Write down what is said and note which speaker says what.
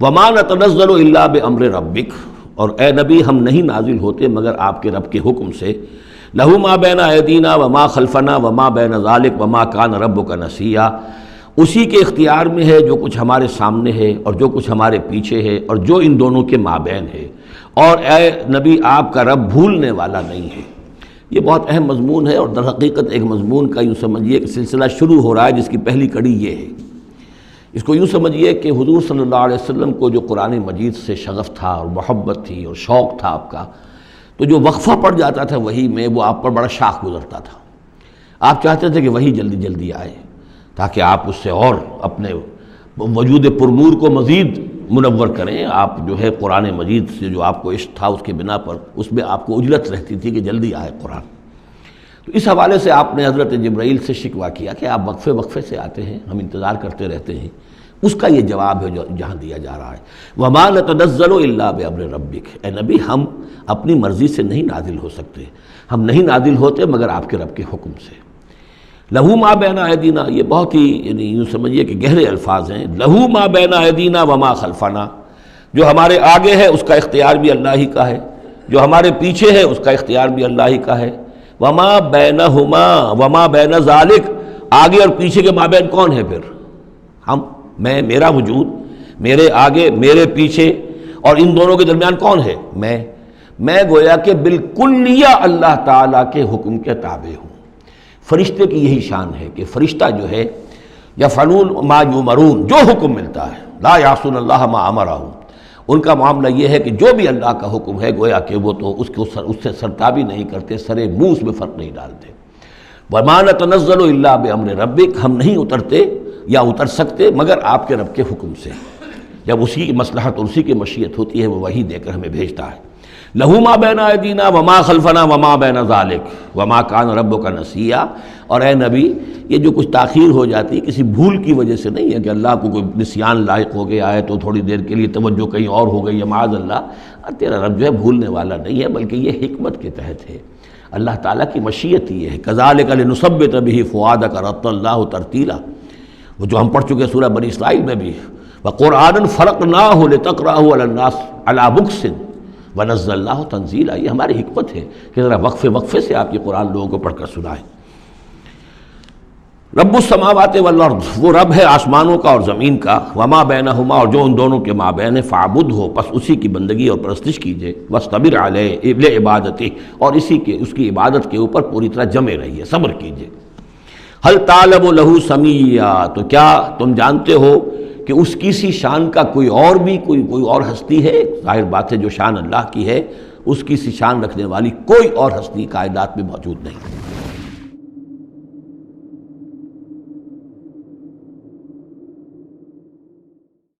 Speaker 1: وما نتنزل الا بامر ربک، اور اے نبی ہم نہیں نازل ہوتے مگر آپ کے رب کے حکم سے۔ لہ ما بین ایدینا وما خلفنا وما بین ذلک وما کان ربک نسیا، اسی کے اختیار میں ہے جو کچھ ہمارے سامنے ہے اور جو کچھ ہمارے پیچھے ہے اور جو ان دونوں کے مابین ہے، اور اے نبی آپ کا رب بھولنے والا نہیں ہے۔ یہ بہت اہم مضمون ہے، اور در حقیقت ایک مضمون کا یوں سمجھیے کہ سلسلہ شروع ہو رہا ہے جس کی پہلی کڑی یہ ہے۔ اس کو یوں سمجھیے کہ حضور صلی اللہ علیہ وسلم کو جو قرآن مجید سے شغف تھا اور محبت تھی اور شوق تھا آپ کا، تو جو وقفہ پڑ جاتا تھا وہی میں، وہ آپ پر بڑا شاخ گزرتا تھا۔ آپ چاہتے تھے کہ وہی جلدی جلدی آئے تاکہ آپ اس سے اور اپنے وجود پرنور کو مزید منور کریں۔ آپ جو ہے قرآن مجید سے جو آپ کو عشق تھا اس کے بنا پر اس میں آپ کو عجلت رہتی تھی کہ جلدی آئے قرآن۔ تو اس حوالے سے آپ نے حضرت جبرائیل سے شکوہ کیا کہ آپ وقفے وقفے سے آتے ہیں، ہم انتظار کرتے رہتے ہیں۔ اس کا یہ جواب ہے جو جہاں دیا جا رہا ہے، وَمَا نَتَنَزَّلُ إِلَّا بِأَمْرِ رَبِّكَ، اے نبی ہم اپنی مرضی سے نہیں نازل ہو سکتے، ہم نہیں نازل ہوتے مگر آپ کے رب کے حکم سے۔ لَهُ مَا بَيْنَ أَيْدِينَا، یہ بہت ہی یعنی یوں سمجھیے کہ گہرے الفاظ ہیں۔ لَهُ مَا بَيْنَ أَيْدِينَا وَمَا خَلْفَنَا، جو ہمارے آگے ہے اس کا اختیار بھی اللہ ہی کا ہے، جو ہمارے پیچھے ہے اس کا اختیار بھی اللہ ہی کا ہے۔ وَمَا بَيْنَهُمَا وَمَا بَيْنَ ذَلِكَ، آگے اور پیچھے کے مابین کون ہے پھر؟ ہم، میں، میرا وجود، میرے آگے میرے پیچھے، اور ان دونوں کے درمیان کون ہے؟ میں گویا کہ بالکلیہ اللہ تعالیٰ کے حکم کے تابع ہوں۔ فرشتے کی یہی شان ہے کہ فرشتہ جو ہے یفعلون ما یؤمرون، جو حکم ملتا ہے، لا یعصون اللہ ما امرہم، ان کا معاملہ یہ ہے کہ جو بھی اللہ کا حکم ہے گویا کہ وہ تو اس سے سرتابی نہیں کرتے، سرے منہ اس میں فرق نہیں ڈالتے۔ وَمَا نَتَنَزَّلُ إِلَّا بِأَمْرِ رَبِّكَ، ہم نہیں اترتے یا اتر سکتے مگر آپ کے رب کے حکم سے۔ جب اسی کی مصلحت اور اسی کی مشیت ہوتی ہے وہ وحی دے کر ہمیں بھیجتا ہے۔ لَهُ مَا بَيْنَ أَيْدِينَا وَمَا خَلْفَنَا وَمَا بَيْنَ ذَلِكَ وَمَا كَانَ رَبُّكَ نَسِيًّا، اور اے نبی یہ جو کچھ تاخیر ہو جاتی کسی بھول کی وجہ سے نہیں ہے کہ اللہ کو کوئی نسیان لاحق ہو گیا ہے تو تھوڑی دیر کے لیے توجہ کہیں اور ہو گئی ہے، معاذ اللہ، تیرا رب جو ہے بھولنے والا نہیں ہے، بلکہ یہ حکمت کے تحت ہے۔ اللہ تعالیٰ کی مشیت یہ ہے، كَذَلِكَ لِنُثَبِّتَ بِهِ فُؤَادَكَ رَتَّلْنَاهُ تَرْتِيلًا، وہ جو ہم پڑھ چکے سورہ بنی اسرائیل میں بھی، وَقُرْآنًا فَرَقْنَاهُ لِتَقْرَأَهُ عَلَى النَّاسِ عَلَى مُكْثٍ وَنَزَّلْنَاهُ تَنزِيلًا، یہ ہماری حکمت ہے کہ ذرا وقفے وقفے سے آپ یہ قرآن لوگوں کو پڑھ کر سنائیں۔ رب السماوات والارض، وہ رب ہے آسمانوں کا اور زمین کا، وما بینہما، اور جو ان دونوں کے مابین ہے، فاعبدہ، پس اسی کی بندگی اور پرستش کیجئے، واصطبر علیہ لعبادتہ، اور اس کی عبادت کے اوپر پوری طرح جمے رہیے، صبر کیجئے۔ هل تعلم له سمیہ، تو کیا تم جانتے ہو کہ اس کی سی شان کا کوئی اور ہستی ہے؟ ظاہر بات ہے جو شان اللہ کی ہے اس کی سی شان رکھنے والی کوئی اور ہستی کائنات میں موجود نہیں۔